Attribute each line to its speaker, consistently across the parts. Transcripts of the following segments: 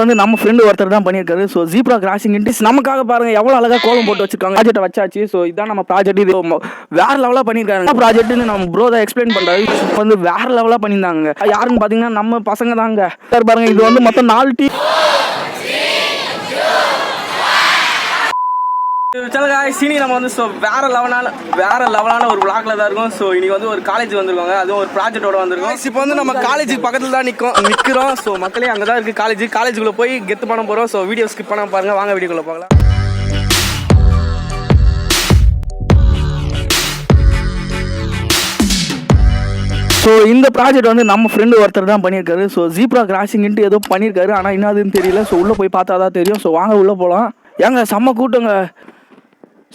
Speaker 1: வந்து நம்ம ஃப்ரெண்டு ஒருத்தர் தான் பண்ணியிருக்காரு. ஸோ ஜீப்ரா கிராசிங் இன்ட்ரிஸ் நமக்காக பாருங்க எவ்வளோ அழகாக கோலம் போட்டு வச்சிருக்காங்க. ப்ராஜெக்ட் வச்சாச்சு. ஸோ இதான் நம்ம ப்ராஜெக்ட். இது வேற லெவலாக பண்ணியிருக்காங்க. ப்ராஜெக்ட்னு நம்ம ப்ரோ தான் எக்ஸ்பிளைன் பண்ணுறாரு. வந்து வேற லெவலாக பண்ணியிருந்தாங்க. யாருன்னு பார்த்தீங்கன்னா நம்ம பசங்க தாங்க. பாருங்க இது வந்து மொத்தம் 4 டீம். சீனி நம்ம வந்து ஸோ வேற லெவலான ஒரு பிளாக்ல தான் இருக்கும். ஸோ இன்னைக்கு வந்து ஒரு காலேஜ் வந்திருக்காங்க, அதுவும் ஒரு ப்ராஜெக்டோட வந்திருக்கோம். இப்போ வந்து நம்ம காலேஜுக்கு பக்கத்தில் தான் நிற்கிறோம். ஸோ மக்களே அங்கே தான் இருக்குது காலேஜுக்குள்ளே போய் கெத்து பண்ண போகிறோம். ஸோ வீடியோ ஸ்கிப் பண்ண பாருங்க, வாங்க வீடியோக்குள்ளே பார்க்கலாம். ஸோ இந்த ப்ராஜெக்ட் வந்து நம்ம ஃப்ரெண்டு ஒருத்தர் தான் பண்ணியிருக்காரு. ஸோ ஜீப்ரா கிராசிங்ன்ட்டு ஏதோ பண்ணியிருக்காரு, ஆனால் என்னதுன்னு தெரியல. ஸோ உள்ளே போய் பார்த்தா தான் தெரியும். ஸோ வாங்க உள்ளே போகலாம். ஏங்க செம்ம கூட்டங்க.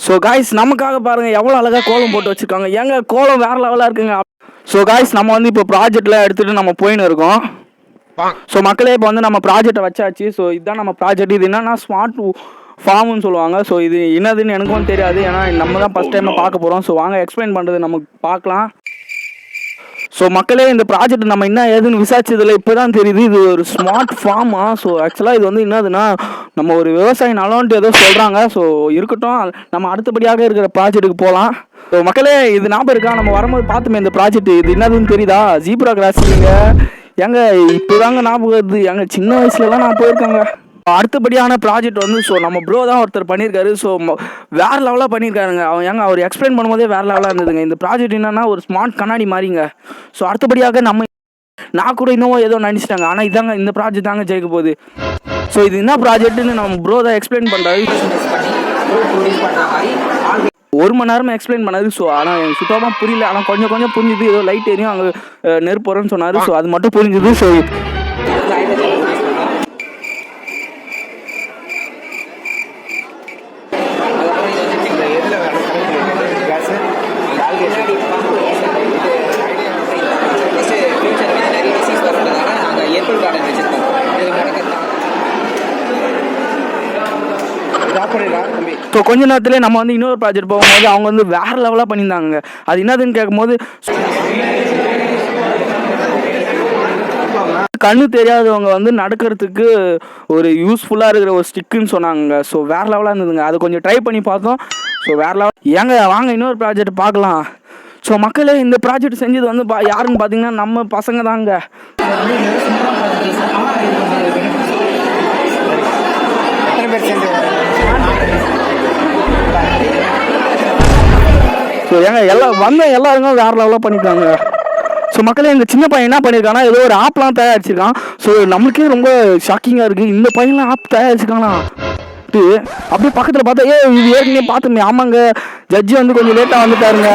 Speaker 1: ஸோ காய்ஸ் நமக்காக பாருங்கள் எவ்வளோ அழகாக கோலம் போட்டு வச்சுருக்காங்க. ஏங்க கோலம் வேறு லெவலாக இருக்குங்க. ஸோ காய்ஸ் நம்ம வந்து இப்போ ப்ராஜெக்டில் எடுத்துகிட்டு நம்ம போயின்னு இருக்கோம். ஸோ மக்களே இப்போ வந்து நம்ம ப்ராஜெக்டை வச்சாச்சு. ஸோ இதுதான் நம்ம ப்ராஜெக்ட். இது என்னன்னா ஸ்மார்ட் ஃபார்ம்னு சொல்லுவாங்க. ஸோ இது என்னதுன்னு எனக்கும் தெரியாது, ஏன்னா நம்ம தான் ஃபஸ்ட் டைம் பார்க்க போகிறோம். ஸோ வாங்க எக்ஸ்பிளைன் பண்ணுறது நமக்கு பார்க்கலாம். ஸோ மக்களே இந்த ப்ராஜெக்ட் நம்ம என்ன ஏதுன்னு விசாரிச்சதில் இப்போ தான் தெரியுது இது ஒரு ஸ்மார்ட் ஃபார்மா. ஸோ ஆக்சுவலாக இது வந்து என்னதுன்னா நம்ம ஒரு விவசாய நலன்ட்டு ஏதோ சொல்கிறாங்க. ஸோ இருக்கட்டும், நம்ம அடுத்தபடியாக இருக்கிற ப்ராஜெக்ட்டுக்கு போகலாம். ஸோ மக்களே இது ஞாபகம் இருக்கா, நம்ம வரும்போது பார்த்துமே இந்த ப்ராஜெக்ட் இது என்னதுன்னு தெரியுதா? ஜீப்ரா கிராசிங்க. ஏங்க இப்போ தாங்க ஞாபகம் வருது. எங்க சின்ன வயசுலலாம் நான் போயிருக்கேங்க. அடுத்தபடியான ப்ராஜெக்ட் வந்து ஸோ நம்ம ப்ரோ தான் ஒருத்தர் பண்ணியிருக்காரு. ஸோ வேறு லெவலாக பண்ணியிருக்காருங்க. அவர் எக்ஸ்பிளைன் பண்ணும்போதே வேறு லெவலாக இருந்ததுங்க. இந்த ப்ராஜெக்ட் என்னன்னா ஒரு ஸ்மார்ட் கண்ணாடி மாதிரிங்க. ஸோ அடுத்தபடியாக நான் கூட இன்னும் ஏதோ நினச்சிட்டாங்க, ஆனால் இதாங்க இந்த ப்ராஜெக்ட் தாங்க ஜெயிக்க போகுது. ஸோ இது என்ன ப்ராஜெக்ட்டுன்னு நம்ம ப்ரோ தான் எக்ஸ்பிளைன் பண்ணுறாரு. 1 மணி நேரமாக எக்ஸ்பிளைன் பண்ணாரு. ஸோ ஆனால் எனக்கு சுத்தமாக புரியல, ஆனால் கொஞ்சம் புரிஞ்சுது. ஏதோ லைட் எரியும் அங்கே நெருப்பு போகிறேன்னு சொன்னார். ஸோ அது மட்டும் புரிஞ்சுது. ஸோ ஸோ கொஞ்ச நேரத்துல நம்ம வந்து இன்னொரு ப்ராஜெக்ட் போகும்போது அவங்க வந்து வேற லெவலாக பண்ணியிருந்தாங்க. அது என்னதுன்னு கேட்கும்போது கண்ணு தெரியாதவங்க வந்து நடக்கிறதுக்கு ஒரு யூஸ்ஃபுல்லாக இருக்கிற ஒரு ஸ்டிக்குன்னு சொன்னாங்க. ஸோ வேற லெவலாக இருந்ததுங்க. அதை கொஞ்சம் ட்ரை பண்ணி பார்த்தோம். ஸோ வேற லெவல். ஏங்க வாங்க இன்னொரு ப்ராஜெக்ட் பார்க்கலாம். ஸோ மக்களே இந்த ப்ராஜெக்ட் செஞ்சது வந்து யாருன்னு பார்த்தீங்கன்னா நம்ம பசங்க தாங்க. ஸோ ஏங்க எல்லாருங்க வேற லெவலாக பண்ணியிருக்காங்க. ஸோ மக்களே இந்த சின்ன பையன் என்ன பண்ணியிருக்காங்கன்னா ஏதோ ஒரு ஆப்லாம் தயாரிச்சிருக்கான். ஸோ நம்மளுக்கே ரொம்ப ஷாக்கிங்காக இருக்குது. இந்த பையன்லாம் ஆப் தயாரிச்சிருக்கானா அப்படியே பக்கத்தில் பார்த்தா இது ஏற்கனவே பார்த்துமே. ஆமாங்க, ஜட்ஜி வந்து கொஞ்சம் லேட்டாக வந்துட்டாருங்க.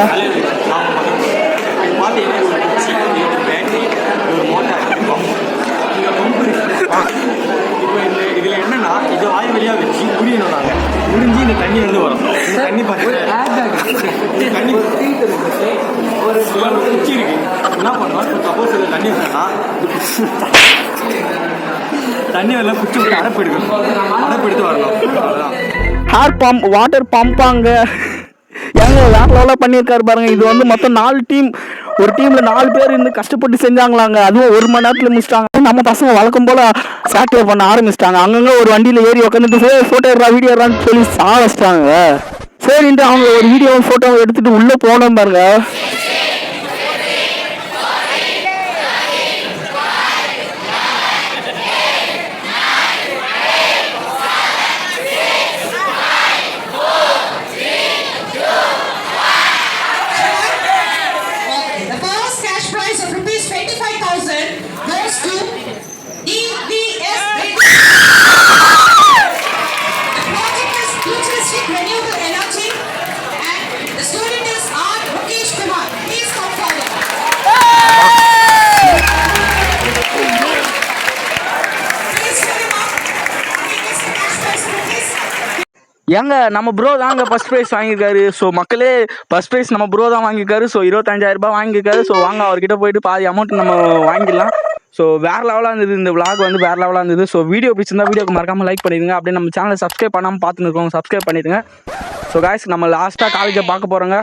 Speaker 2: இதில் என்னன்னா இது வாய் வழியாக வச்சு புரியணும். நாங்கள் புரிஞ்சு இந்த தண்ணி வந்து வரும். இந்த தண்ணி தண்ணி ஒரு குச்சி இருக்கு. என்ன பண்ணுவோம், சப்போஸ் இதில் தண்ணி வரலன்னா தண்ணி வரல குச்சி விட்டு அடைப்பு எடுத்து வரணும். அவ்வளோதான்.
Speaker 1: ஹேர் பம்ப், வாட்டர் பம்பாங்க. ஏங்க வேற லெவலாக பண்ணியிருக்காரு பாருங்க. இது வந்து மொத்தம் 4 டீம். ஒரு டீம்ல 4 பேர் இருந்து கஷ்டப்பட்டு செஞ்சாங்களாங்க. அதுவும் 1 மணி நேரத்தில் முடிச்சிட்டாங்க. நம்ம பசங்க வழக்கம் போல சாட்டில் பண்ண ஆரம்பிச்சிட்டாங்க. அங்கங்க ஒரு வண்டியில் ஏறி உட்காந்துட்டு ஃபோட்டோ எடுறா வீடியோ எடுறான்னு சொல்லி சாவச்சிட்டாங்க. சரின்ட்டு அவங்க ஒரு வீடியோ ஃபோட்டோ எடுத்துட்டு உள்ளே போனோம் பாருங்க. ஏங்க நம்ம ப்ரோ தாங்க ஃபர்ஸ்ட் ப்ரைஸ் வாங்கியிருக்காரு. ஸோ மக்களே ஃபர்ஸ்ட் ப்ரைஸ் நம்ம ப்ரோ தான் வாங்கியிருக்காரு. ஸோ 25,000 ரூபாய் வாங்கியிருக்காரு. ஸோ வாங்க அவர்கிட்ட போயிட்டு பாதி அமௌண்ட் நம்ம வாங்கிடலாம். ஸோ வேறு லெவலாக இருந்தது. இந்த விளாக் வந்து வேறு லெவலாக இருந்தது. ஸோ வீடியோ பிடிச்சிருந்தா வீடியோக்கு மறக்காமல் லைக் பண்ணிடுங்க. அப்படியே நம்ம சேனலை சப்ஸ்கிரைப் பண்ணாமல் பார்த்துன்னு இருக்கோம், சப்ஸ்கிரைப் பண்ணிடுங்க. ஸோ காய்ஸ் நம்ம லாஸ்ட்டாக காலேஜை பார்க்க போகிறோங்க.